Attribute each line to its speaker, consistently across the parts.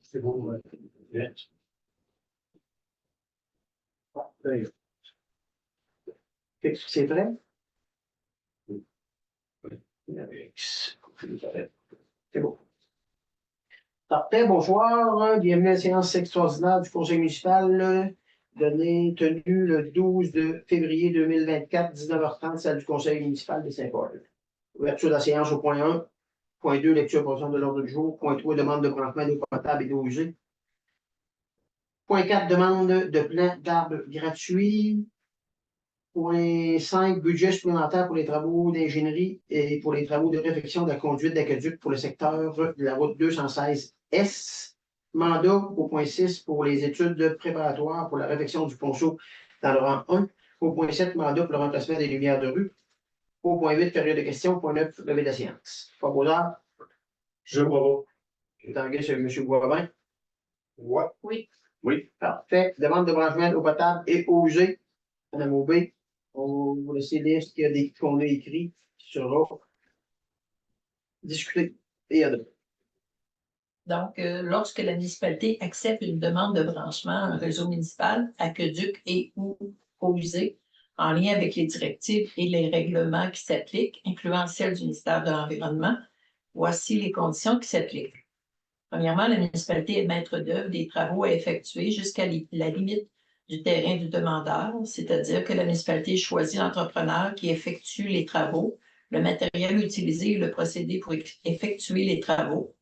Speaker 1: C'est bon, ouais. C'est vrai? C'est bon. Parfait, bonsoir. Bienvenue à la séance extraordinaire du Conseil municipal tenue le 12 février 2024, 19h30, salle du Conseil municipal de Saint-Paul. Ouverture de la séance au point 1. Point 2, lecture portion de l'ordre du jour. Point 3, demande de branchement d'eau potable et d'eau usée. Point 4, demande de plan d'arbres gratuits. Point 5, budget supplémentaire pour les travaux d'ingénierie et pour les travaux de réfection de la conduite d'aqueduc pour le secteur de la route 216S. Mandat au point 6 pour les études préparatoires pour la réfection du ponceau dans le rang 1. Au point 7, mandat pour le remplacement des lumières de rue. Au point 8, période de questions. Point 9, levée de la séance. Proposeur?
Speaker 2: Je vois.
Speaker 1: Je t'engage sur M. Boivin.
Speaker 2: Ouais.
Speaker 3: Oui.
Speaker 1: Oui. Parfait. Demande de branchement d'eau potable et eau usée. Madame Aubé, on va laisser lire ce qu'on a écrit sur discuter et adopter.
Speaker 3: Donc, lorsque la municipalité accepte une demande de branchement à un réseau municipal, aqueduc et ou eau usée, en lien avec les directives et les règlements qui s'appliquent, incluant celles du ministère de l'Environnement, voici les conditions qui s'appliquent. Premièrement, la municipalité est maître d'œuvre des travaux à effectuer jusqu'à la limite du terrain du demandeur, c'est-à-dire que la municipalité choisit l'entrepreneur qui effectue les travaux, le matériel utilisé et le procédé pour effectuer les travaux.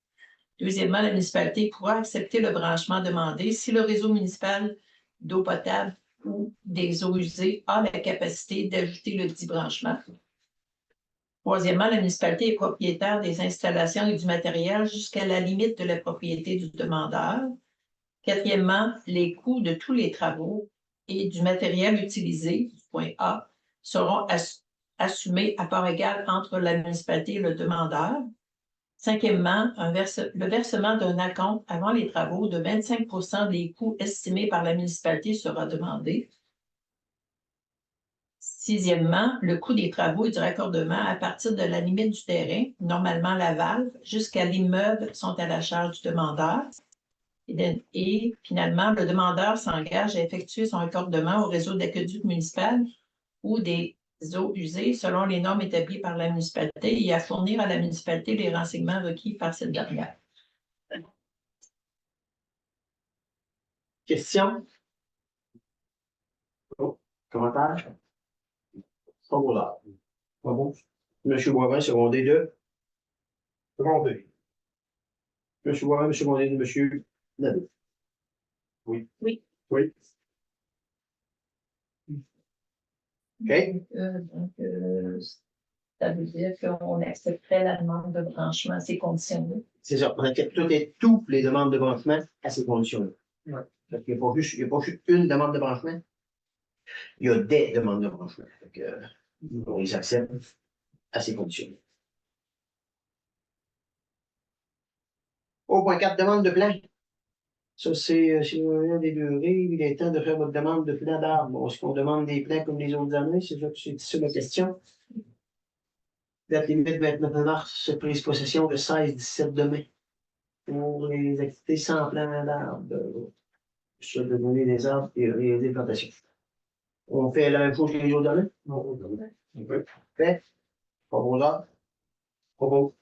Speaker 3: Deuxièmement, la municipalité pourra accepter le branchement demandé si le réseau municipal d'eau potable ou des eaux usées a la capacité d'ajouter le dit branchement. Troisièmement, la municipalité est propriétaire des installations et du matériel jusqu'à la limite de la propriété du demandeur. Quatrièmement, les coûts de tous les travaux et du matériel utilisé, point A, seront assumés à part égale entre la municipalité et le demandeur. Cinquièmement, le versement d'un acompte avant les travaux de 25% des coûts estimés par la municipalité sera demandé. Sixièmement, le coût des travaux et du raccordement à partir de la limite du terrain, normalement la valve, jusqu'à l'immeuble sont à la charge du demandeur. Et finalement, le demandeur s'engage à effectuer son raccordement au réseau d'aqueduc municipal ou des eaux usées selon les normes établies par la municipalité et à fournir à la municipalité les renseignements requis par cette dernière.
Speaker 1: Question? Commentaire? Proposeur. Pas bon? M. Boivin, secondé de?
Speaker 2: Secondé.
Speaker 1: M. Boivin, secondé de M. Nadeau.
Speaker 2: Oui.
Speaker 3: Oui.
Speaker 1: Oui. OK.
Speaker 3: Ça veut dire qu'on accepterait la demande de branchement à ces conditions-là.
Speaker 1: C'est ça. On accepte toutes les demandes de branchement à ces conditions-là.
Speaker 2: Ouais.
Speaker 1: Il n'y a pas juste une demande de branchement. Il y a des demandes de branchement. On les accepte à ces conditions. Au point 4, demande de plan. Ça, c'est si vous avez des durées, il est temps de faire votre demande de plan d'arbres. Est-ce qu'on demande des plans comme les autres années? C'est ça la question. Date limite 29 mars, prise possession de 16-17 demain. Pour les activités sans plan d'arbres, sur de donner des arbres et des plantations. On fait la même chose que les autres années?
Speaker 2: Oui.
Speaker 1: Fait. Proposeur. Propos.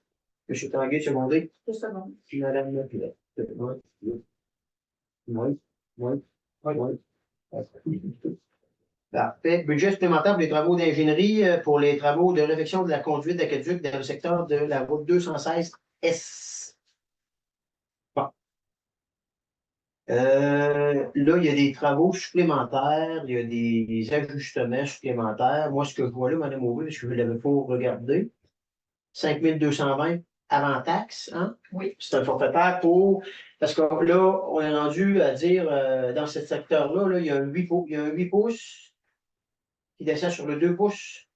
Speaker 1: M. Tanguay, secondé.
Speaker 3: Juste un moment.
Speaker 1: Puis Madame Lapilette. Oui. Parfait. Budget supplémentaire pour les travaux d'ingénierie pour les travaux de réfection de la conduite d'aqueduc dans le secteur de la route 216S. Bon. Là, il y a des travaux supplémentaires, il y a des ajustements supplémentaires. Moi, ce que je vois là, Mme Aubry, parce que je l'avais pas regardé, 5220 avant taxe, hein?
Speaker 3: Oui.
Speaker 1: C'est un forfaitaire pour. Parce que là, on est rendu à dire dans ce secteur-là, là, il y a un 8 pouces qui descend sur le 2 pouces.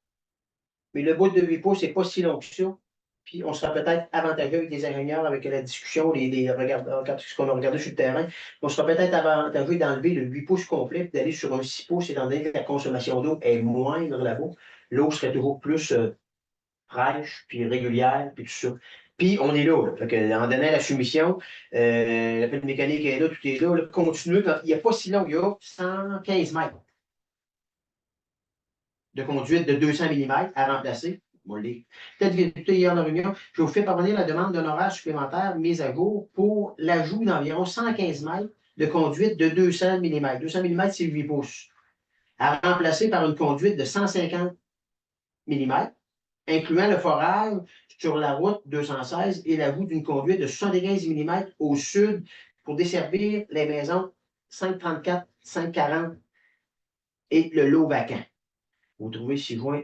Speaker 1: Mais le bout de 8 pouces n'est pas si long que ça. Puis on sera peut-être avantageux avec les ingénieurs, avec la discussion, ce qu'on a regardé sur le terrain. On sera peut-être avantageux d'enlever le 8 pouces complet et d'aller sur un 6 pouces, étant donné que la consommation d'eau est moindre là-bas. L'eau serait toujours plus
Speaker 4: fraîche, puis régulière, puis tout ça. Puis on est là. Fait que, en donnant la soumission, la pile mécanique est là, tout est là. Continuez, il n'y a pas si long, il y a 115 mètres de conduite de 200 mm à remplacer. Peut-être que hier en réunion, je vous fais parvenir la demande d'un horaire supplémentaire mise à jour pour l'ajout d'environ 115 mètres de conduite de 200 mm. 200 mm, c'est 8 pouces. À remplacer par une conduite de 150 mm, incluant le forage sur la route 216 et l'ajout d'une conduite de 75 mm au sud pour desservir les maisons 534, 540 et le lot vacant. Vous trouvez si loin,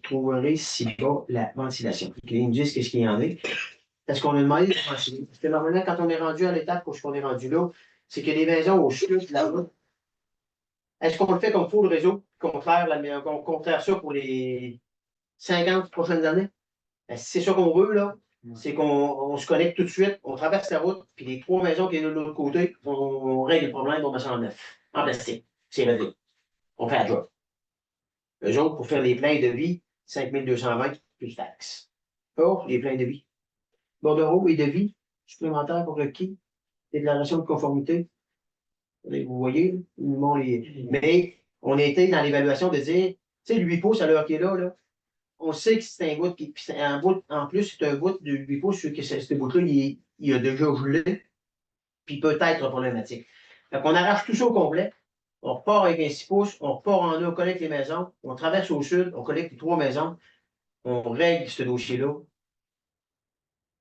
Speaker 4: trouverez si bas la ventilation. Ils me disent qu'est-ce qu'il y en a. Est-ce qu'on a demandé de ventiler? Parce que normalement, quand on est rendu à l'étape où on est rendu là, c'est que les maisons au sud de la route, est-ce qu'on le fait comme faut le réseau, qu'on faire ça pour les 50 prochaines années? C'est ça qu'on veut, là. C'est qu'on se connecte tout de suite, on traverse la route, puis les 3 maisons qui sont de l'autre côté, on règle le problème, on met ça en neuf, en plastique. C'est réglé. On fait la job. Eux autres, pour faire les pleins de vie, 5220 plus taxes. Or, les pleins de vie. Bordereau et de vie supplémentaires pour requis, déclaration de conformité. Vous voyez, mais on était dans l'évaluation de dire, tu sais, le 8 pouces à l'heure qui est là, on sait que c'est un bout, puis un bout, en plus, c'est un bout de 8 pouces, que ce bout-là, il a déjà gelé, puis peut-être problématique. Donc, on arrache tout ça au complet. On repart avec un 6 pouces, on repart en haut, on collecte les maisons, on traverse au sud, on collecte les 3 maisons, on règle ce dossier-là.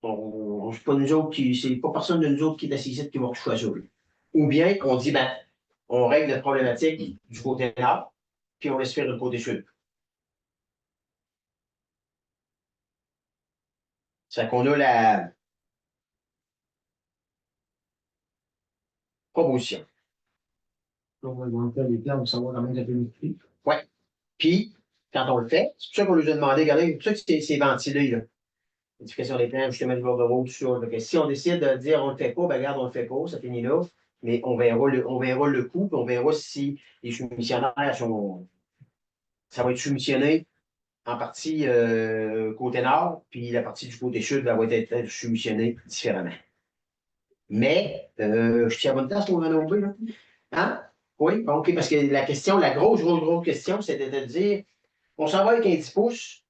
Speaker 4: C'est pas nous autres c'est pas personne de nous autres qui est assis ici qui va toucher à ça. Ou bien on dit, ben, on règle notre problématique du côté nord, puis on laisse faire le côté sud. Ça fait qu'on a la proposition.
Speaker 1: Donc, on va faire les plans pour savoir comment ça peut nous coûter.
Speaker 4: Oui. Puis, quand on le fait, c'est pour ça qu'on nous a demandé, regardez, c'est pour ça que c'est ventilé, là. L'éducation des plans, justement, du bordereau, tout ça. Donc, si on décide de dire on ne le fait pas, ben regarde, on ne le fait pas, ça finit là. Mais on verra le coût, puis on verra si les soumissionnaires sont. Ça va être soumissionné en partie côté nord, puis la partie du côté sud va être soumissionnée différemment. Mais, je tiens à bonne place pour en là. Hein? Oui, OK, parce que la question, la grosse question, c'était de dire, on s'en va avec un 10 pouces,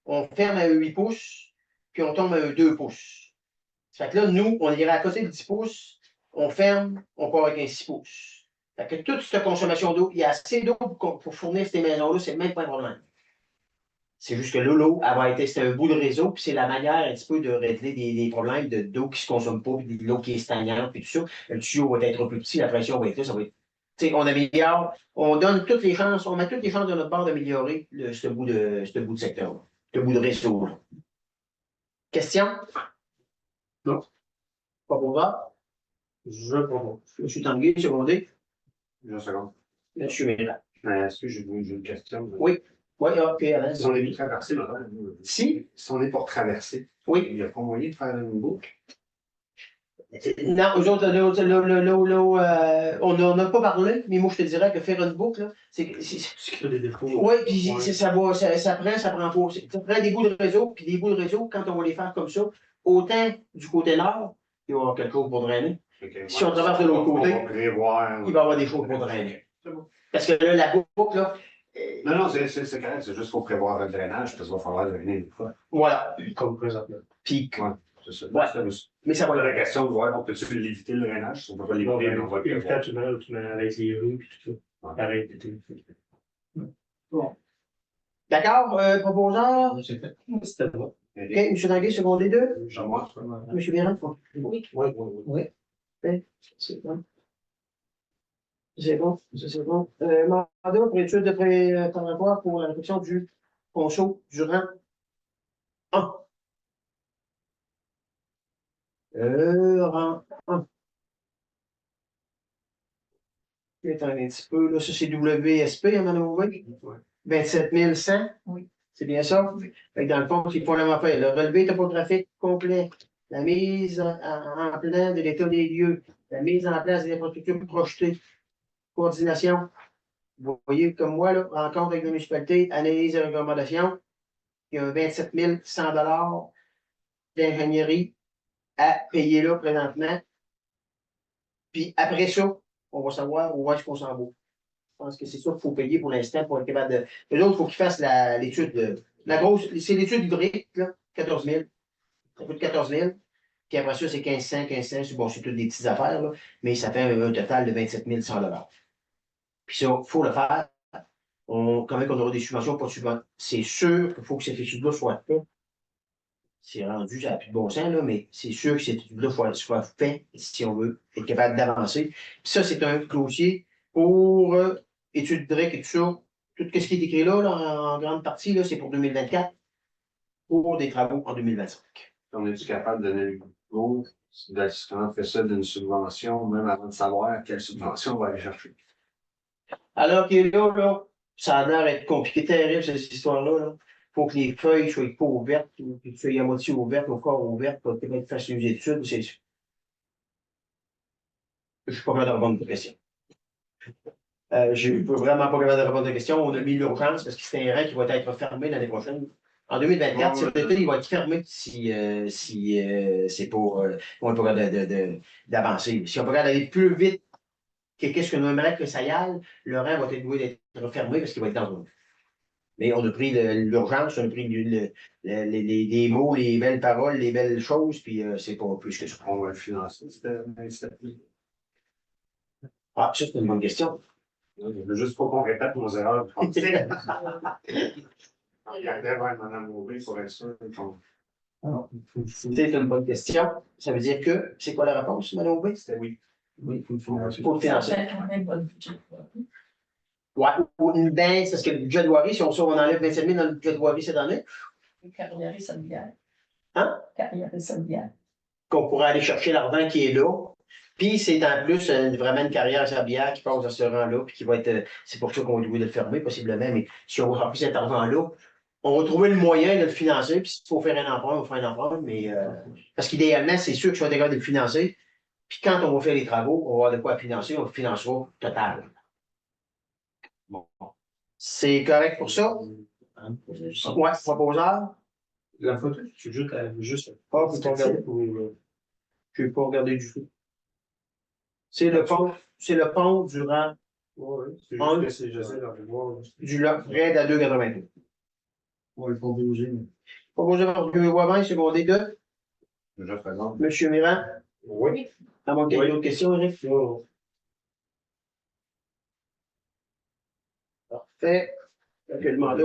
Speaker 4: on ferme à un 8 pouces, puis on tombe à un 2 pouces. Ça fait que là, nous, on irait à côté de 10 pouces, on ferme, on part avec un 6 pouces. Fait que toute cette consommation d'eau, il y a assez d'eau pour fournir ces maisons-là, c'est même pas un problème. C'est juste que là, l'eau, c'est un bout de réseau, puis c'est la manière un petit peu de régler des problèmes d'eau qui ne se consomme pas, puis de l'eau qui est stagnante, puis tout ça. Le tuyau va être plus petit, la pression va être là, ça va être. T'sais, on améliore, on donne toutes les chances, on met toutes les chances de notre part d'améliorer ce bout de secteur-là, ce bout de réseau. Là. Question?
Speaker 2: Non.
Speaker 4: Pas pour voir?
Speaker 2: Je propose.
Speaker 4: M. Tanguay, secondé.
Speaker 2: Une seconde.
Speaker 4: M. Mélan.
Speaker 2: Est-ce que j'ai une question?
Speaker 4: Oui. Oui, OK, Alain.
Speaker 2: Si on est pour traverser, là,
Speaker 4: Si?
Speaker 2: Si on est pour traverser,
Speaker 4: oui.
Speaker 2: Il n'y a pas moyen de faire une boucle.
Speaker 4: Non, eux autres, on n'a pas parlé, mais moi, je te dirais que faire une boucle, c'est.
Speaker 2: des défauts.
Speaker 4: Oui, puis ça prend pas. Ça prend des bouts de réseau, puis des bouts de réseau, quand on va les faire comme ça, autant du côté nord, il va y avoir quelque chose pour drainer. Si on traverse de l'autre côté, il va y avoir des choses pour drainer. Parce que là, la boucle, là.
Speaker 2: Non, c'est correct, c'est juste qu'il faut prévoir le drainage, parce qu'il va falloir drainer une fois.
Speaker 4: Voilà.
Speaker 2: Comme présentement.
Speaker 4: Puis,
Speaker 2: ouais, c'est ça.
Speaker 4: Ouais. Mais ça va
Speaker 2: être la question de voir, on peut-tu l'éviter le drainage? Si on ne peut pas l'éviter, on va le prévoir.
Speaker 5: Tu mets avec les rues et tout ça. Arrête d'été.
Speaker 4: Bon. D'accord, proposeur?
Speaker 5: C'était bon.
Speaker 4: OK, M. Tanguay, secondé 2.
Speaker 2: Jean-Marc?
Speaker 4: M. Véran?
Speaker 3: Oui.
Speaker 4: Oui. C'est bon. C'est bon, c'est bon. Mandat pour étude de préparatoire pour la réflexion du conso durant 1. Rang 1. Attends un petit peu, là, ça c'est WSP, à Manouvé. 27 100.
Speaker 3: Oui.
Speaker 4: C'est bien ça?
Speaker 3: Oui.
Speaker 4: Fait que dans le fond, il faut vraiment faire le relevé topographique complet, la mise en plan de l'état des lieux, la mise en place des infrastructures projetées, coordination. Vous voyez comme moi, là, rencontre avec la municipalité, analyse et recommandation, il y a un 27 100 d'ingénierie à payer là présentement. Puis après ça, on va savoir où est-ce qu'on s'en va. Je pense que c'est ça qu'il faut payer pour l'instant pour être capable de. Les autres, il faut qu'ils fassent l'étude de. La grosse, c'est l'étude hydraulique, là, 14 000. Ça coûte 14 000. Puis après ça, c'est 1500. Bon, c'est toutes des petites affaires, là, mais ça fait un total de 27 100 Puis ça, il faut le faire. Quand même qu'on aura des subventions, pas de subventions. C'est sûr qu'il faut que cette étude-là soit faite. C'est rendu, ça n'a plus de bon sens, là, mais c'est sûr que cette étude-là soit faite si on veut être capable d'avancer. Puis ça, c'est un dossier pour études directes et tout ça. Tout ce qui est écrit là, en grande partie, là, c'est pour 2024, pour des travaux en 2025.
Speaker 2: On est-tu capable de donner le go si on fait ça d'une subvention, même avant de savoir quelle subvention on va aller chercher?
Speaker 4: Alors que là, ça a l'air d'être compliqué, terrible, cette histoire-là. Là. Faut que les feuilles soient pas ouvertes, ou qu'elles soient à moitié ouvertes, au corps ouvertes, pour que tu fasses les études. Je suis pas capable de répondre à ta question. Je ne suis vraiment pas capable de répondre à ta question. On a mis l'urgence parce que c'est un rang qui va être fermé l'année prochaine. En 2024, sur l'été, il va être fermé si c'est pour on n'est pas capable d'avancer. Si on peut aller plus vite qu'est-ce que nous aimerions que ça y aille, le rang va être doué d'être fermé parce qu'il va être dans une. Mais on a pris l'urgence, on a pris les mots, les belles paroles, les belles choses, puis c'est pas plus que ça.
Speaker 2: On va le financer,
Speaker 4: Ah, ça, c'est une bonne question.
Speaker 2: Je veux juste pas qu'on répète nos erreurs. Regardez vers Mme Aubé pour être sûr qu'on.
Speaker 4: C'est une bonne question. Ça veut dire que, c'est quoi la réponse, Mme Aubé?
Speaker 2: C'était oui.
Speaker 4: Oui, il faut le
Speaker 3: Ça
Speaker 4: financer.
Speaker 3: fait quand même bon budget.
Speaker 4: Ouais, ou une baisse, parce que le budget de voirie, si on enlève 27 000 dans le budget de voirie cette année,
Speaker 3: Carrière et Sablière.
Speaker 4: Hein?
Speaker 3: Carrière et Sablière.
Speaker 4: qu'on pourrait aller chercher l'argent qui est là. Puis c'est en plus vraiment une carrière sablière qui passe dans ce rang-là, puis qui va être. C'est pour ça qu'on va de le fermer, possiblement, mais si on va remplir cet argent-là, on va trouver le moyen de le financer, puis s'il faut faire un emprunt, on va faire un emprunt, mais parce qu'idéalement, c'est sûr que je vais être capable de le financer. Puis quand on va faire les travaux, on va avoir de quoi financer, on le financera total. Bon. C'est correct pour ça? Ouais, proposeur?
Speaker 5: La photo, tu juste.
Speaker 4: Ah, vous pas regarder. Je ne vais pas regarder du tout. C'est le pont du rang
Speaker 5: Oui, c'est juste que j'essaie de voir.
Speaker 4: du lac Fred à 2,82.
Speaker 5: On va le faire bouger.
Speaker 4: Proposé par M. Boivin, secondé de
Speaker 2: Je présente.
Speaker 4: M. Mirand.
Speaker 5: Oui.
Speaker 4: À moins qu'il y ait
Speaker 5: Oui.
Speaker 4: d'autres questions, Eric?
Speaker 5: Oh.
Speaker 4: Parfait. Donc, le mandat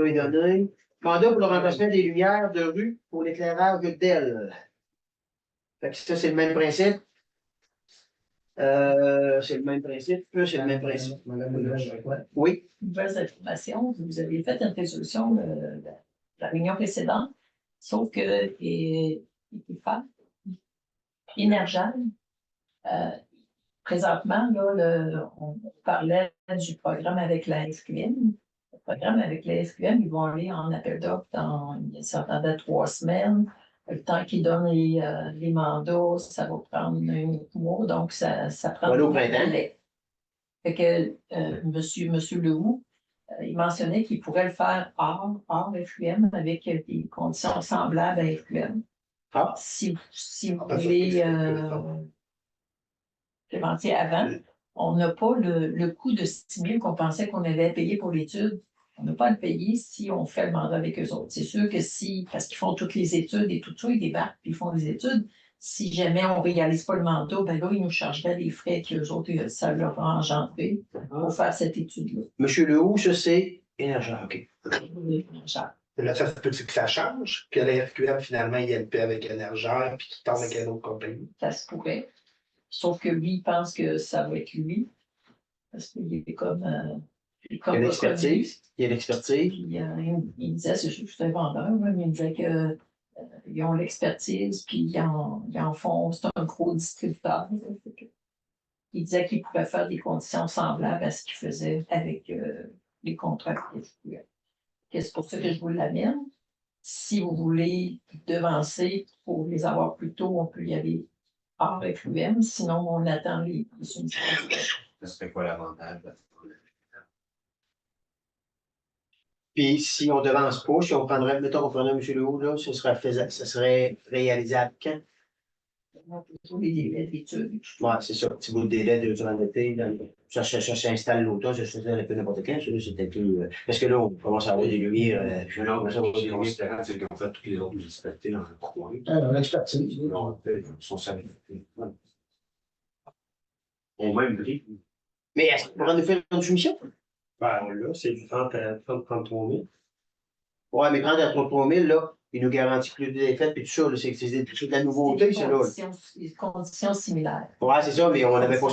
Speaker 4: est donné. Mandat pour le remplacement des lumières de rue pour l'éclairage d'ailes. Fait que ça, c'est le même principe. C'est le même principe. C'est le même principe. Oui.
Speaker 3: Nouvelles informations. Vous avez fait une résolution de la réunion précédente, sauf que Énergène, présentement, là, on parlait du programme avec la SQM. Le programme avec la SQM, ils vont aller en appel d'offres dans, il s'attendait 3 semaines. Le temps qu'ils donnent les mandats, ça va prendre un mois, donc ça prend
Speaker 4: Voilà, au
Speaker 3: un
Speaker 4: printemps.
Speaker 3: délai. Fait que monsieur Lehoux, il mentionnait qu'il pourrait le faire hors FQM avec des conditions semblables à FQM.
Speaker 4: Ah.
Speaker 3: Si vous voulez implémenter avant, on n'a pas le coût de 6 000 qu'on pensait qu'on allait payer pour l'étude. On n'a pas à le payer si on fait le mandat avec eux autres. C'est sûr que parce qu'ils font toutes les études et tout ça, ils débarquent puis ils font les études. Si jamais on ne réalise pas le mandat, ben là, ils nous chargeraient des frais qu'eux autres, ça leur a engendré pour faire cette étude-là.
Speaker 4: Monsieur Lehoux, ça c'est énergie. OK.
Speaker 6: Là, ça se peut-tu que ça change? Que la FQM, finalement, il LP avec Énergère, puis qu'il tombe avec une autre compagnie?
Speaker 3: Ça se pourrait. Sauf que lui, il pense que ça va être lui. Parce qu'il est comme.
Speaker 4: Il y a l'expertise. Il y a l'expertise.
Speaker 3: Il disait, c'est juste un vendeur, mais il disait que. Ils ont l'expertise, puis ils en font, c'est un gros distributeur. Il disait qu'il pouvait faire des conditions semblables à ce qu'il faisait avec les contrats FQM. C'est pour ça que je vous l'amène. Si vous voulez devancer pour les avoir plus tôt, on peut y aller hors FQM, sinon on attend les soumissions.
Speaker 2: Ça serait quoi l'avantage?
Speaker 4: Puis si on devance pas, si on prendrait, mettons qu'on prendrait M. Lehoux, là, ce serait réalisable quand?
Speaker 3: Tous les délais d'études.
Speaker 4: Ouais, c'est ça, petit bout de délai durant l'été. Ça s'installe l'automne, ça se faisait un peu n'importe quand. Ça, c'était plus. Parce que là, on commence à avoir des lumières. Je
Speaker 2: Non,
Speaker 4: commence
Speaker 2: mais
Speaker 4: à avoir des
Speaker 2: c'est
Speaker 4: lumières.
Speaker 2: considérant, c'est qu'ils ont fait toutes les autres municipalités dans le coin.
Speaker 5: L'expertise.
Speaker 2: Ils sont salués. Au même prix.
Speaker 4: Mais est-ce qu'on pourra nous faire une soumission?
Speaker 5: Ben, on l'a, c'est du 30 à 33 000.
Speaker 4: Ouais, mais quand à 33 000, là, il nous garantit plus de défaites, puis tout ça, là, c'est de la nouveauté, ça, là.
Speaker 3: Des conditions similaires.
Speaker 4: Ouais, c'est ça, mais on n'avait pas,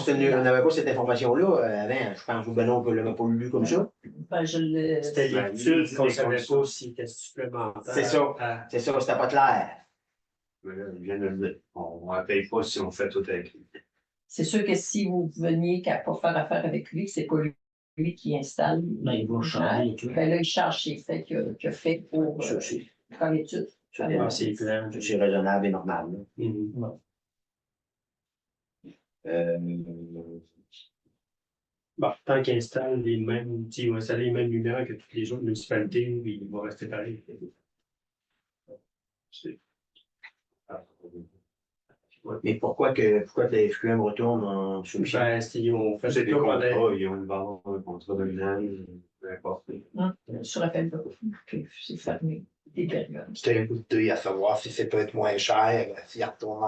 Speaker 4: cette information-là avant. Je pense que ben non, on ne l'avait pas lu comme ça.
Speaker 3: Ben, je le.
Speaker 5: C'était
Speaker 2: Ben,
Speaker 5: l'étude qu'on ne
Speaker 2: les
Speaker 5: savait
Speaker 2: conditions.
Speaker 5: pas s'il était supplémentaire.
Speaker 4: C'est ça.
Speaker 5: à-
Speaker 4: C'est ça, c'était pas clair.
Speaker 2: Mais là, ils viennent de le dire. On ne paye pas si on fait tout avec lui.
Speaker 3: C'est sûr que si vous veniez pour faire affaire avec lui, que c'est pas lui qui installe.
Speaker 1: Ben, il va changer, tu vois.
Speaker 3: Ben là, il charge ses faits qu'il a fait pour
Speaker 4: Ça, c'est
Speaker 3: faire l'étude.
Speaker 5: Ah, c'est clair.
Speaker 4: c'est raisonnable et normal. Là.
Speaker 5: Mhm. Bon, tant qu'il installe les mêmes, s'il va installer les mêmes lumières que toutes les autres municipalités, il va rester pareil. C'est-
Speaker 4: Mais pourquoi que la FQM retourne en soumission?
Speaker 5: Ben, si on fait
Speaker 2: C'est des
Speaker 5: ça pendant-
Speaker 2: contrats, ils ont une valeur, un contrat d'un an, peu importe.
Speaker 3: Sur l'appel d'offres, que c'est fermé des périodes.
Speaker 6: C'était un bout de deuil à savoir si ça peut être moins cher, s'il retourne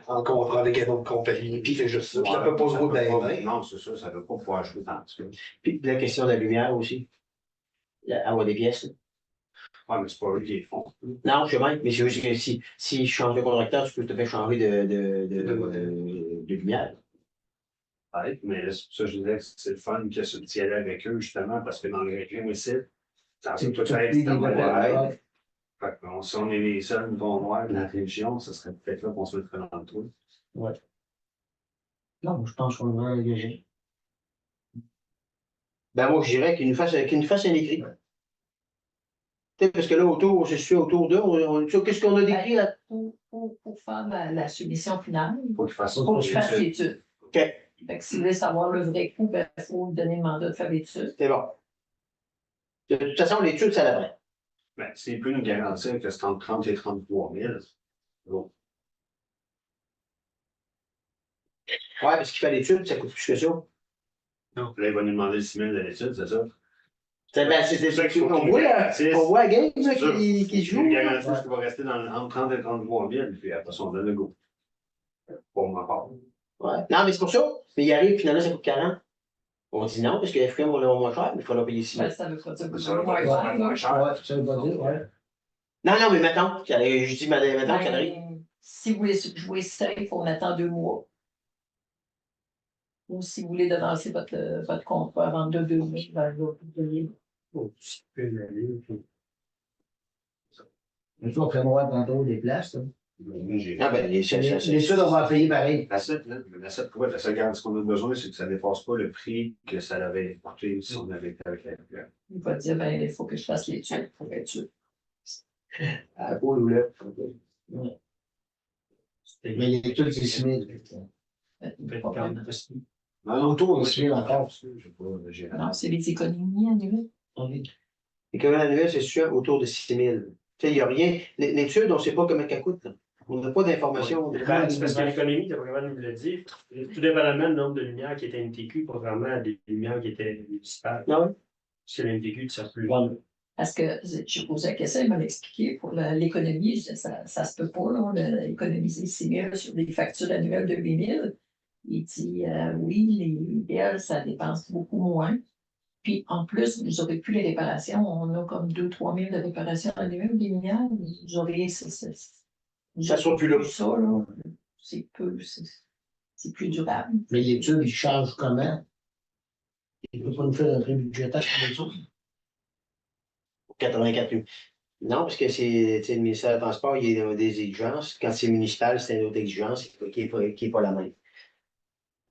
Speaker 6: en contrat avec une autre compagnie, puis c'est juste ça. Puis ça peut pas se rouler dans les mains.
Speaker 2: Non, c'est ça, ça ne veut pas pouvoir jouer dans ça.
Speaker 4: Puis la question de la lumière aussi. Avoir des pièces. Là.
Speaker 2: Ouais, mais c'est pas eux qui les font.
Speaker 4: Non, je sais bien, mais c'est juste que si je change de contracteur, tu peux te faire changer de lumière.
Speaker 2: Ouais, mais là, c'est pour ça que je disais que c'est le fun que ce petit aller avec eux, justement, parce que dans les régions ici, ça
Speaker 1: C'est
Speaker 2: peut
Speaker 1: tout
Speaker 2: être
Speaker 1: des
Speaker 2: extrêmement
Speaker 1: développeurs.
Speaker 2: mal. Fait que, si on est les seuls bons noirs de la région, ça serait peut-être là qu'on se mettrait dans le trou.
Speaker 1: Non, je pense qu'on va engager.
Speaker 4: Ben moi, je dirais qu'il nous fasse un écrit. Tu sais, parce que là, autour, je suis autour d'eux, qu'est-ce qu'on a décrit là?
Speaker 3: Pour faire la soumission finale,
Speaker 2: Il faut qu'il fasse
Speaker 3: il faut qu'il fasse
Speaker 2: l'étude.
Speaker 3: l'étude.
Speaker 4: OK,
Speaker 3: Fait que s'il veut savoir le vrai coût, ben, il faut lui donner le mandat de faire l'étude.
Speaker 4: c'est bon. De toute façon, l'étude, ça l'après.
Speaker 2: Ben, s'il peut nous garantir que c'est entre 30 et 33 000, bon.
Speaker 4: Ouais, parce qu'il fait l'étude, ça coûte plus que ça.
Speaker 2: Là, il va nous demander 6 000 de l'étude, c'est ça?
Speaker 4: C'est
Speaker 2: ça qu'il faut
Speaker 4: on
Speaker 2: qu'il
Speaker 4: voit,
Speaker 2: garantisse.
Speaker 4: on voit la game là,
Speaker 2: C'est sûr.
Speaker 4: qui joue.
Speaker 2: Il
Speaker 4: là.
Speaker 2: garantit qu'il va rester entre 30 et 33 000, puis après ça, on donne le go. Pour ma part.
Speaker 4: Ouais. Non, mais c'est pour ça. Mais il arrive, finalement, ça coûte 40. On dit non, parce que les FQM vont l'avoir moins cher, mais il faut leur payer 6 000.
Speaker 3: Ben, ça veut pas dire que
Speaker 2: Ça va
Speaker 3: c'est
Speaker 2: pas
Speaker 3: moins
Speaker 2: être
Speaker 3: cher,
Speaker 2: moins
Speaker 3: là.
Speaker 2: cher.
Speaker 1: Ouais, ça veut pas dire, ouais.
Speaker 4: Non, mais mettons, je dis mettons qu'il arrive.
Speaker 3: Ben, si vous voulez jouer safe, on attend 2 mois. Ou si vous voulez devancer votre contrat avant 2 mois, ben, là, vous payez.
Speaker 5: Oh, tu peux y aller, puis-
Speaker 1: Mais toi, prévoir tantôt des places, là.
Speaker 4: Ah ben,
Speaker 1: L'étude, on va payer pareil.
Speaker 2: La seule garantie qu'on a besoin, c'est que ça ne dépasse pas le prix que ça avait coûté si on avait été avec la FQM.
Speaker 3: Il va dire, ben, il faut que je fasse l'étude pour être sûr.
Speaker 4: À la poule ou là.
Speaker 5: C'était
Speaker 1: Mais l'étude, c'est 6 000.
Speaker 3: Pas vraiment.
Speaker 2: Non,
Speaker 1: Autour de 6 000 encore.
Speaker 2: je sais pas, j'ai
Speaker 3: Non, c'est les économies annuelles.
Speaker 4: L'économie annuelle, c'est sûr, autour de 6 000. Tu sais, il n'y a rien. L'étude, on ne sait pas comment elle coûte. Là. On n'a pas d'informations.
Speaker 5: Ben, c'est parce que l'économie, tu n'as pas capable de nous le dire. Tout dépendamment du nombre de lumières qui étaient NTQ, contrairement à des lumières qui étaient municipales.
Speaker 4: Ah oui?
Speaker 5: C'est l'NTQ qui sert plus.
Speaker 3: Parce que j'ai posé la question, il m'a expliqué pour l'économie, je disais, ça se peut pas, là, économiser 6 000 sur des factures annuelles de 8 000. Il dit, oui, les IBL, ça dépense beaucoup moins. Puis, en plus, vous n'aurez plus les réparations. On a comme 2 000 à 3 000 de réparations annuelles des lumières. Vous aurez,
Speaker 4: Ça soit plus là.
Speaker 3: Ça, là, c'est peu, c'est plus durable.
Speaker 1: Mais l'étude, il change comment? Il ne peut pas nous faire un prix budgétaire pour l'étude.
Speaker 4: 84 000. Non, parce que c'est le ministère du Transport, il y a des exigences. Quand c'est municipal, c'est une autre exigence qui n'est pas la même.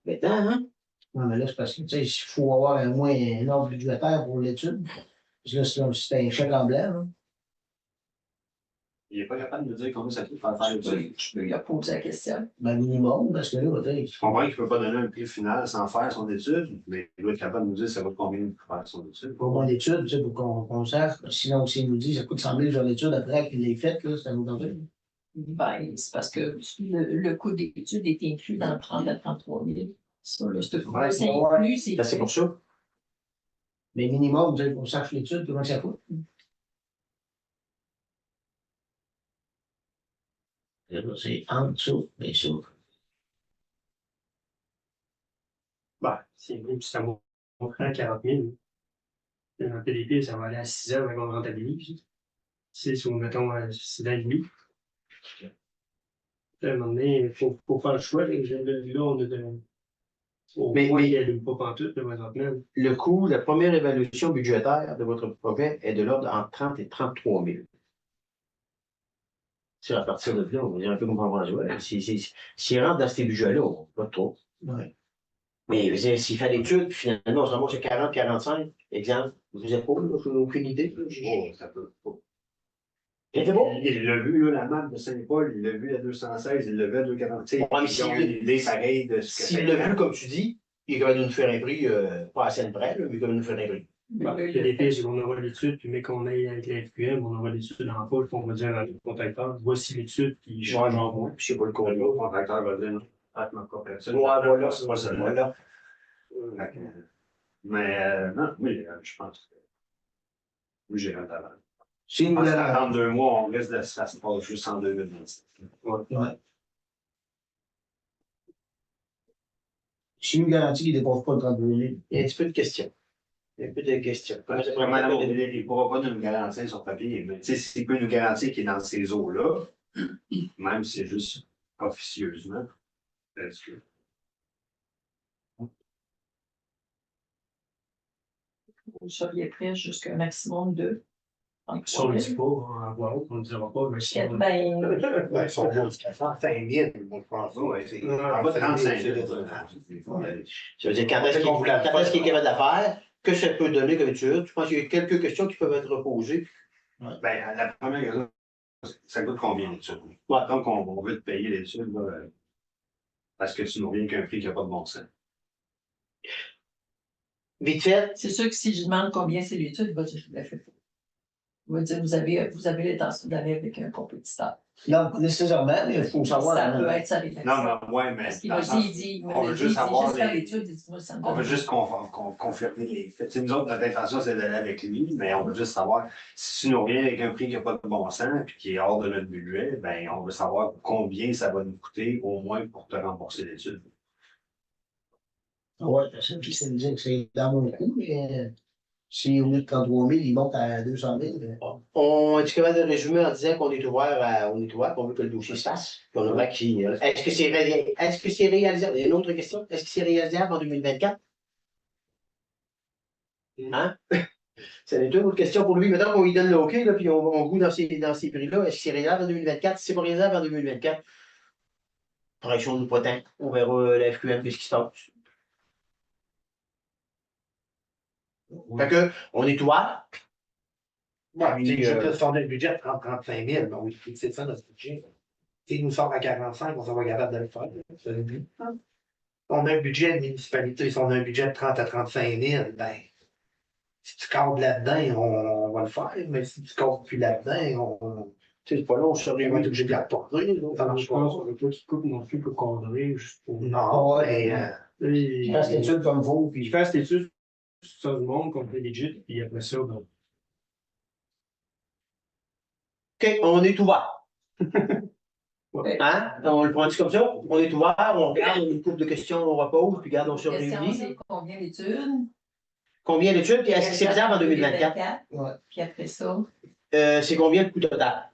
Speaker 4: Maintenant, hein?
Speaker 1: Non, mais là, c'est parce que, tu sais, il faut avoir au moins un ordre budgétaire pour l'étude. Parce que là, c'est un chèque en blanc, là.
Speaker 2: Il n'est pas capable de nous dire combien ça coûte faire l'étude.
Speaker 3: Je peux lui poser la question.
Speaker 1: Ben, minimum, parce que là, on va dire.
Speaker 2: Je comprends qu'il ne peut pas donner un prix final sans faire son étude, mais il doit être capable de nous dire ça coûte combien pour faire son étude.
Speaker 1: Pour mon étude, tu sais, pour qu'on sache. Sinon, s'il nous dit ça coûte 100 000 sur l'étude après qu'il l'ait faite, là, c'est à nous d'enlever.
Speaker 3: Ben, c'est parce que le coût d'étude est inclus dans le 30 à 33 000. Ça, là, c'est
Speaker 1: Ouais,
Speaker 3: c'est
Speaker 1: ouais.
Speaker 3: inclus, c'est.
Speaker 4: Ben, c'est pour ça.
Speaker 1: Mais minimum, tu sais, qu'on sache l'étude, comment ça coûte. Là, c'est en dessous, bien sûr.
Speaker 5: Ben, c'est même si ça monterait à 40 000. Dans le PDP, ça va aller à 6 heures avant qu'on rentabilise. C'est sur, mettons, 6 ans et demi. À un moment donné, il faut faire le choix. Là, on a de.
Speaker 4: Mais-
Speaker 5: Il n'allume pas pantoute, là, présentement.
Speaker 4: Le coût, la première évaluation budgétaire de votre projet est de l'ordre entre 30 et 33 000. C'est à partir de là, on va dire un peu comme on va jouer. S'il rentre dans ces budgets-là, on pas trop.
Speaker 1: Ouais.
Speaker 4: Mais je veux dire, s'il fait l'étude, puis finalement, on se ramasse à 40, 45, exemple, vous n'avez pas, là, j'ai aucune idée.
Speaker 2: Oh, ça peut pas.
Speaker 4: C'est bon?
Speaker 2: Il l'a vu, là, la map de Saint-Paul, il l'a vu à 216, il l'a vu à 246.
Speaker 4: Ouais, mais
Speaker 2: Ils ont une idée pareille de ce que
Speaker 4: S'il l'a vu, comme tu dis, il est capable de nous faire un prix, pas à scène près, là, mais il est capable de nous faire un prix.
Speaker 5: Ben, le PDP, c'est qu'on aura l'étude, puis mais qu'on aille avec la FQM, on aura l'étude en poche, puis on va dire à notre contacteur, voici l'étude, puis je change en moi.
Speaker 4: Je sais pas le
Speaker 2: Le
Speaker 4: combien.
Speaker 2: contracteur va dire non. Ah, je m'en comprends ça.
Speaker 4: Ouais, voilà,
Speaker 2: C'est pas ça.
Speaker 4: voilà.
Speaker 2: Mais non, oui, je pense que. Oui, j'ai rentré avant.
Speaker 1: Si
Speaker 2: Je
Speaker 1: nous
Speaker 2: pense qu'à
Speaker 1: garantit,
Speaker 2: 32 mois, on risque de ça se passe juste en 2027.
Speaker 1: si nous garantit qu'il ne dépasse pas le 32 000,
Speaker 4: Il y a un petit peu de questions. Il y a un peu de questions.
Speaker 2: Vraiment, non, il ne pourra pas nous garantir sur papier, mais s'il peut nous garantir qu'il est dans ces eaux-là, même si c'est juste officieusement, est-ce que.
Speaker 3: Vous seriez prêt jusqu'à un maximum de.
Speaker 5: Si on ne le dit pas, en voix haute, on ne le dira pas, mais si on
Speaker 3: Ben,
Speaker 6: Ben, ils sont bons, 35 000, moi, je pense.
Speaker 2: Ouais,
Speaker 6: C'est
Speaker 2: pas 35 000.
Speaker 4: Ça veut dire, quand est-ce qu'il est capable de la faire? Que ça peut donner comme étude? Je pense qu'il y a quelques questions qui peuvent être posées.
Speaker 2: Ben, la première question, ça coûte combien l'étude?
Speaker 4: Ouais.
Speaker 2: Donc, on veut te payer l'étude, là, parce que tu nous reviens qu'un prix qui n'a pas de bon sens.
Speaker 4: Vite fait,
Speaker 3: c'est sûr que si je demande combien c'est l'étude, il va dire je l'ai fait. Il va dire vous avez l'intention d'aller avec un compétiteur.
Speaker 1: non, nécessairement, mais il faut savoir.
Speaker 3: Ça peut être sa réflexion.
Speaker 2: Non, mais ouais, mais.
Speaker 3: Parce qu'il
Speaker 2: dans
Speaker 3: m'a
Speaker 2: le sens-
Speaker 3: dit, il
Speaker 2: on
Speaker 3: m'a
Speaker 2: veut
Speaker 3: dit,
Speaker 2: juste savoir
Speaker 3: juste faire
Speaker 2: les-
Speaker 3: l'étude, il dit, moi, ça me
Speaker 2: On veut
Speaker 3: donne.
Speaker 2: juste confirmer les faits. Nous autres, notre intention, c'est d'aller avec lui, mais on veut juste savoir si tu nous reviens avec un prix qui n'a pas de bon sens et qui est hors de notre budget, ben, on veut savoir combien ça va nous coûter au moins pour te rembourser l'étude.
Speaker 1: Oui, c'est difficile de dire que c'est dans mon coût, mais si au lieu de 33 000, il monte à 200 000.
Speaker 4: on est capable de résumer en disant qu'on est ouvert, qu'on veut que le dossier se fasse. Qu'on aimerait qu'il- Est-ce que c'est réalisable? Il y a une autre question. Est-ce que c'est réalisable en 2024? Hein? C'est une autre question pour lui. Maintenant qu'on lui donne le OK, là, puis on goûte dans ces prix-là, est-ce que c'est réalisable en 2024? Si c'est pas réalisable en 2024, correction de potent, on verra la FQM, qu'est-ce qui se passe. Fait que, on est ouvert.
Speaker 6: Ouais,
Speaker 4: Puis,
Speaker 6: puis, je peux se tourner le budget de 30-35 000, mais oui, c'est ça notre budget. S'il nous sort à 45, on sera capable de le faire. On a un budget de municipalité, si on a un budget de 30 à 35 000, ben, si tu cadres là-dedans, on va le faire, mais si tu cadres plus là-dedans,
Speaker 4: Tu sais, c'est pas long, je
Speaker 6: on
Speaker 4: serais
Speaker 6: va être obligé de la reporter. là, ça
Speaker 5: je
Speaker 6: marche
Speaker 5: pense
Speaker 6: pas.
Speaker 5: qu'on ne veut pas qu'il coupe non plus pour cadrer, juste pour.
Speaker 6: Non, mais
Speaker 1: Il fasse l'étude comme vous,
Speaker 5: Puis il
Speaker 1: puis
Speaker 5: fasse l'étude sur ça du monde, qu'on fait legit, puis après ça, ben,
Speaker 4: OK, on est ouvert.
Speaker 3: Ouais.
Speaker 4: Hein? On le prend comme ça? On est ouvert, on regarde, on a une couple de questions, on repose, puis regarde, on se
Speaker 3: La question,
Speaker 4: réunit.
Speaker 3: c'est combien d'études?
Speaker 4: Combien d'études, puis est-ce que c'est faisable en 2024?
Speaker 1: Ouais.
Speaker 3: Puis après ça,
Speaker 4: C'est combien le coût total?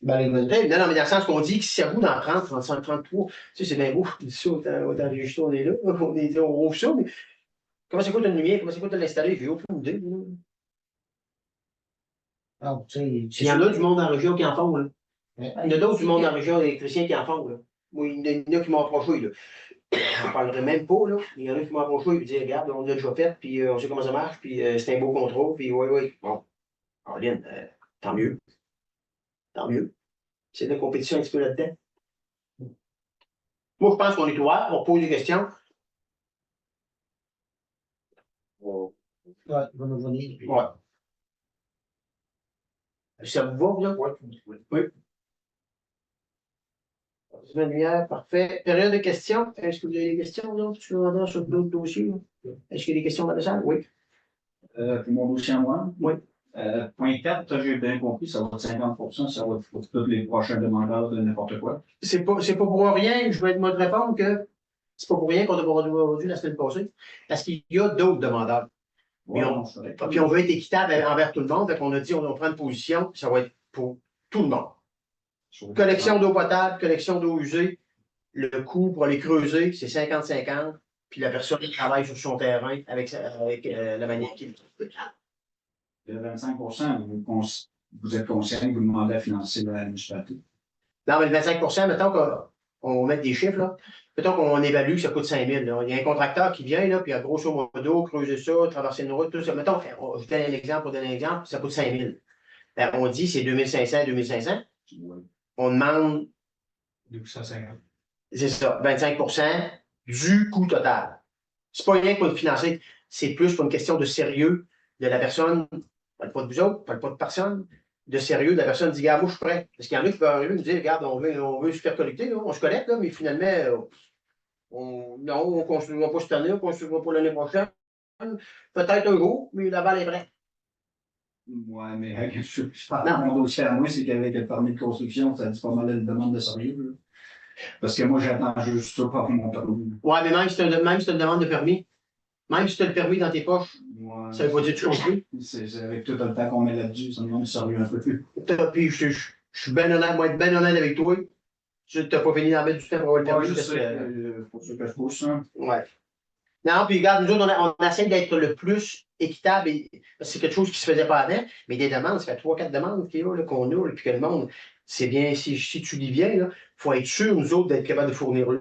Speaker 1: ben, les
Speaker 4: Non, mais dans le sens qu'on dit que si ça vaut dans 30, 35, 33, tu sais, c'est bien beau. Ça, autant enregistré, on est là, on rouvre ça, mais comment ça coûte une lumière, comment ça coûte de l'installer, j'ai aucune idée. Là.
Speaker 1: ah, tu sais,
Speaker 4: Il y en a du monde en région qui en font, là.
Speaker 1: Ouais.
Speaker 4: Il y en a d'autres du monde en région électricien qui en font, là. Moi, il y en a qui m'ont approché, là. Je ne parlerai même pas, là. Il y en a qui m'ont approché et dit, regarde, on l'a déjà fait, puis on sait comment ça marche, puis c'est un beau contrôle, puis oui. Bon, Caroline, tant mieux. Tant mieux. C'est de la compétition un petit peu là-dedans. Moi, je pense qu'on est ouvert, on pose des questions.
Speaker 1: Ouais, il va nous venir.
Speaker 4: Ouais. Ça vous va, bien? Oui. Semaine lumière, parfait. Période de questions. Est-ce que vous avez des questions, là? Tu veux sur d'autres dossiers? Là? Est-ce qu'il y a des questions dans la salle? Oui.
Speaker 7: Pour mon dossier à moi.
Speaker 4: Oui.
Speaker 7: Point 4, j'ai bien compris, ça va être 50%, ça va être pour tous les prochains demandeurs de n'importe quoi.
Speaker 4: C'est pas pour rien que je vais te répondre que c'est pas pour rien qu'on a vendu la semaine passée. Parce qu'il y a d'autres demandeurs.
Speaker 7: Ouais,
Speaker 4: Puis on veut être équitable envers tout le monde. Donc on a dit on prend une position, ça va être pour tout le monde. Collection d'eau potable, collection d'eau usée, le coût pour aller creuser, c'est 50-50. Puis la personne travaille sur son terrain avec la manière qu'il veut.
Speaker 7: Le 25%, vous êtes conscient que vous demandez à financer la municipalité.
Speaker 4: Non, mais le 25 mettons qu'on met des chiffres, là. Mettons qu'on évalue que ça coûte 5 000. Là. Il y a un contracteur qui vient, là, puis à grosso modo, creuser ça, traverser une route, tout ça. Mettons, je donne un exemple pour donner un exemple, ça coûte 5 000. Ben, on dit c'est 2500, 2500.
Speaker 7: Ouais.
Speaker 4: On demande,
Speaker 6: 250.
Speaker 4: c'est ça, 25 du coût total. C'est pas rien pour le financer, c'est plus pour une question de sérieux de la personne. Je parle pas de vous autres, je parle pas de personne. De sérieux, de la personne dit, regarde, moi je suis prêt. Parce qu'il y en a qui peuvent arriver et me dire, regarde, on veut se faire collecter, là, on se collecte, là, mais finalement, on ne construira pas cette année, on ne construira pas l'année prochaine. Peut-être un jour, mais la balle est prête.
Speaker 7: Ouais, mais je parle de mon dossier à moi, c'est qu'avec le permis de construction, ça dit pas mal de demande de sérieux. Là. Parce que moi, j'attends juste ça pour mon permis.
Speaker 4: Ouais, mais même si tu as une demande de permis, même si tu as le permis dans tes poches,
Speaker 7: Ouais,
Speaker 4: ça veut pas dire que tu construis.
Speaker 7: c'est avec tout le temps qu'on met là-dessus, ça me demande sérieux un peu plus.
Speaker 4: Puis je suis bien honnête, moi, être bien honnête avec toi. Tu n'as pas fini d'en mettre du temps pour avoir le permis.
Speaker 7: Je
Speaker 4: parce
Speaker 7: sais,
Speaker 4: que,
Speaker 7: pour ça que je pousse. Hein.
Speaker 4: ouais. Non, puis regarde, nous autres, on essaie d'être le plus équitable. C'est quelque chose qui ne se faisait pas avant, mais des demandes, ça fait 3-4 demandes qu'on a, puis que le monde, c'est bien, si tu dis bien, il faut être sûr, nous autres, d'être capable de fournir là.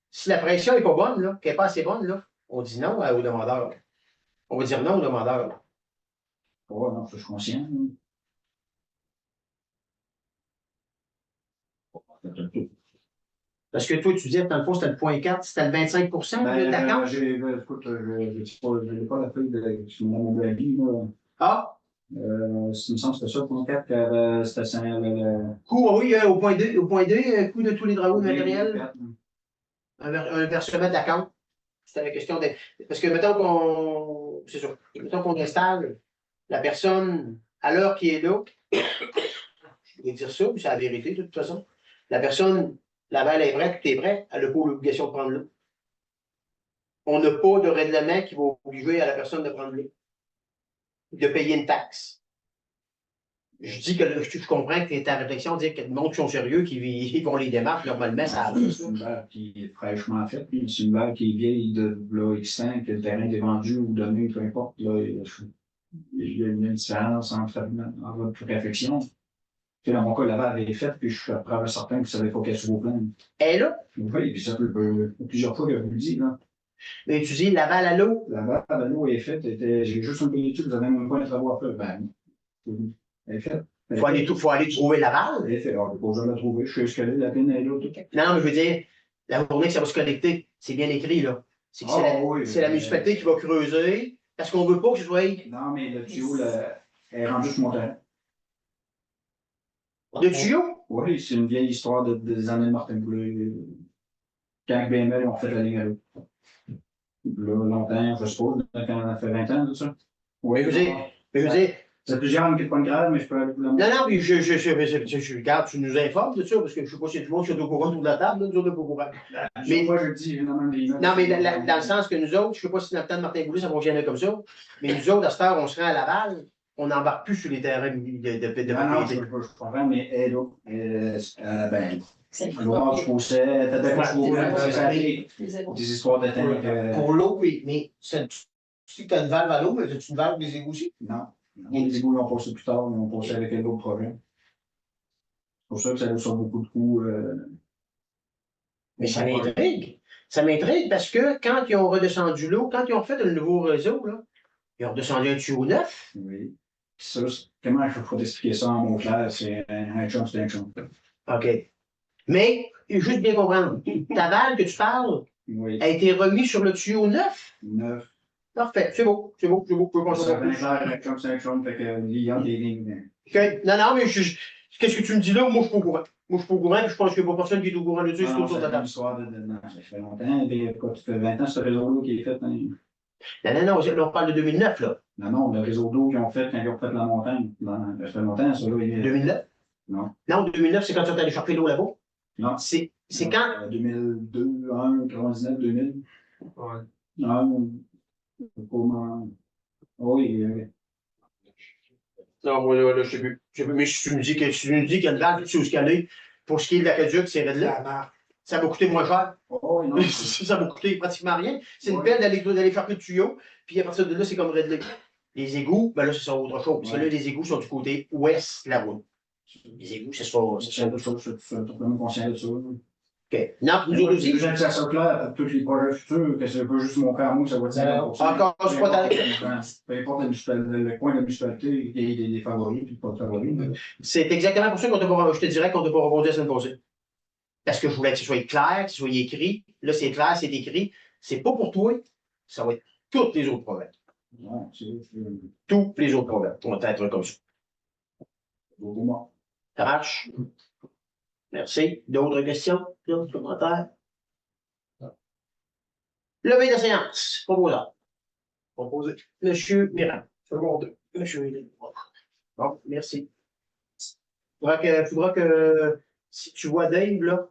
Speaker 4: Si la pression n'est pas bonne, qu'elle n'est pas assez bonne, là, on dit non aux demandeurs. Là. On va dire non aux demandeurs. Là.
Speaker 7: Ouais, non, je suis conscient.
Speaker 4: Parce que toi, tu disais, dans le fond, c'était le point 4, c'était le 25 de ta compte.
Speaker 7: Écoute, je n'ai pas la feuille de mon avis.
Speaker 4: Ah,
Speaker 7: Il me semble que c'était ça, le point 4, c'était ça.
Speaker 4: coût, oui, au point 2, coût de tous les travaux de matériel, un versement de la compte. C'était la question de. Parce que mettons qu'on. C'est sûr. Mettons qu'on installe la personne à l'heure qui est là. Je vais dire ça, puis c'est la vérité, de toute façon. La personne, la balle est prête, tout est prêt, elle n'a pas l'obligation de prendre l'eau. On n'a pas de règlement qui va obliger à la personne de prendre l'eau. De payer une taxe. Je dis que je comprends que ta réflexion dit que le monde qui sont sérieux, qui vont les démarches, normalement, ça avance.
Speaker 7: C'est une balle qui est fraîchement faite, puis c'est une balle qui est vieille de là, X5, que le terrain est vendu ou donné, peu importe. Là, il y a une différence entre votre réflexion. Puis dans mon cas, la balle est faite, puis je suis après certain que vous ne savez pas qu'elle soit au plein.
Speaker 4: Elle est là.
Speaker 7: Oui, puis ça peut plusieurs fois que je vous le dis. Là.
Speaker 4: Mais tu dis Laval à l'eau.
Speaker 7: La balle à l'eau est faite, j'ai juste un peu d'études, vous avez même pas un travail à faire. Ben, elle est faite.
Speaker 4: Il faut aller trouver Laval.
Speaker 7: Elle est faite. Alors, je ne peux jamais la trouver. Je sais ce qu'elle est, la pine est là. Tout.
Speaker 4: Non, mais je veux dire, la journée que ça va se connecter, c'est bien écrit, là. C'est la municipalité qui va creuser, parce qu'on ne veut pas que ce soit.
Speaker 7: Non, mais le tuyau est rendu sur mon terrain.
Speaker 4: De tuyau?
Speaker 7: Oui, c'est une vieille histoire des années de Martin Boulay. Quand BML ont fait la ligne à l'eau. Là, longtemps, je suppose, quand on a fait 20 ans, tout ça. Oui,
Speaker 4: je veux dire.
Speaker 7: C'est plusieurs années qui ne pas grave, mais je peux aller plus loin.
Speaker 4: Non, mais je regarde, tu nous informes de ça, parce que je ne sais pas si tout le monde est au courant autour de la table, nous autres, pas au courant.
Speaker 7: Mais moi, je dis, évidemment,
Speaker 4: non, mais dans le sens que nous autres, je ne sais pas si dans le temps de Martin Boulay, ça fonctionnait comme ça, mais nous autres, à cette heure, on se rend à Laval, on n'embarque plus sur les terrains de
Speaker 7: non, je comprends, mais elle, ben, l'ouvrage du fossé, des histoires de temps.
Speaker 6: Pour l'eau, oui, mais si tu as une valve à l'eau, mais as-tu une valve des égouts aussi?
Speaker 7: Non. Les égouts, ils ont passé plus tard, ils ont passé avec un autre projet. C'est pour ça que ça nous sort beaucoup de coûts.
Speaker 4: Mais ça m'intrigue. Ça m'intrigue parce que quand ils ont redescendu l'eau, quand ils ont fait le nouveau réseau, là, ils ont redescendu un tuyau neuf.
Speaker 7: Oui. Ça, comment il faut expliquer ça en mots clairs? C'est un chum, c'est un chum.
Speaker 4: OK. Mais, juste bien comprendre, ta valve que tu parles
Speaker 7: Oui.
Speaker 4: a été remise sur le tuyau neuf?
Speaker 7: 9.
Speaker 4: Parfait, c'est beau, c'est beau, c'est beau. Je peux
Speaker 7: Ça
Speaker 4: pas
Speaker 7: va clair, un chum, c'est un chum. Fait que il y a des lignes.
Speaker 4: OK. Non, non, mais qu'est-ce que tu me dis là? Moi, je suis pas au courant. Moi, je suis pas au courant, puis je pense qu'il n'y a pas personne qui est au courant de ça, c'est
Speaker 7: Non,
Speaker 4: autour de la
Speaker 7: c'est une
Speaker 4: table.
Speaker 7: histoire non, ça fait longtemps. Puis, quoi, ça fait 20 ans, ce réseau-là qui est fait. Hein.
Speaker 4: Non, là, on parle de 2009, là.
Speaker 7: Non, le réseau d'eau qu'ils ont fait quand ils ont fait la montagne. Ça fait longtemps, ça. Là,
Speaker 4: 2009?
Speaker 7: Non.
Speaker 4: Non, 2009, c'est quand tu es allé chercher l'eau là-bas.
Speaker 7: Non.
Speaker 4: C'est quand?
Speaker 7: 2002, 1, 99, 2000.
Speaker 5: Ouais.
Speaker 7: Non, comment. Oui,
Speaker 4: Non, moi, là, je sais plus. Je sais plus, mais si tu me dis qu'il y a une valve sur ce qu'elle est, pour ce qui est de l'aqueduc, c'est réglé.
Speaker 6: La marque.
Speaker 4: Ça va coûter moins cher.
Speaker 7: oh, non.
Speaker 4: Ça va coûter pratiquement rien. C'est une
Speaker 7: Ouais.
Speaker 4: peine d'aller faire le tuyau, puis à partir de là, c'est comme réglé. Les égouts, ben là, c'est autre chose. Parce que là, les égouts sont du côté ouest de la route. Les égouts, c'est ça.
Speaker 7: C'est autre chose, je suis totalement conscient de ça.
Speaker 4: OK. Non, puis nous autres aussi.
Speaker 7: J'aime que ça soit clair pour tous les projets futurs, que c'est pas juste mon frère à moi, que ça va dire.
Speaker 4: Encore, c'est pas ta-
Speaker 7: Peu importe le coin de la municipalité, il y a des favoris, puis pas de favoris.
Speaker 4: C'est exactement pour ça je te dirais qu'on ne t'a pas rebondi la semaine passée. Parce que je voulais que ce soit clair, que ce soit écrit. Là, c'est clair, c'est écrit. C'est pas pour toi, ça va être tous les autres problèmes.
Speaker 7: Non, c'est
Speaker 4: Tous les autres problèmes vont être comme ça.
Speaker 7: pour moi.
Speaker 4: Ça marche? Merci. D'autres questions? D'autres commentaires? Levée de séance. Proposant. Proposé. Monsieur Mirand. Seconde. Monsieur Hélène. Bon, merci. Faudra que si tu vois Dave, là,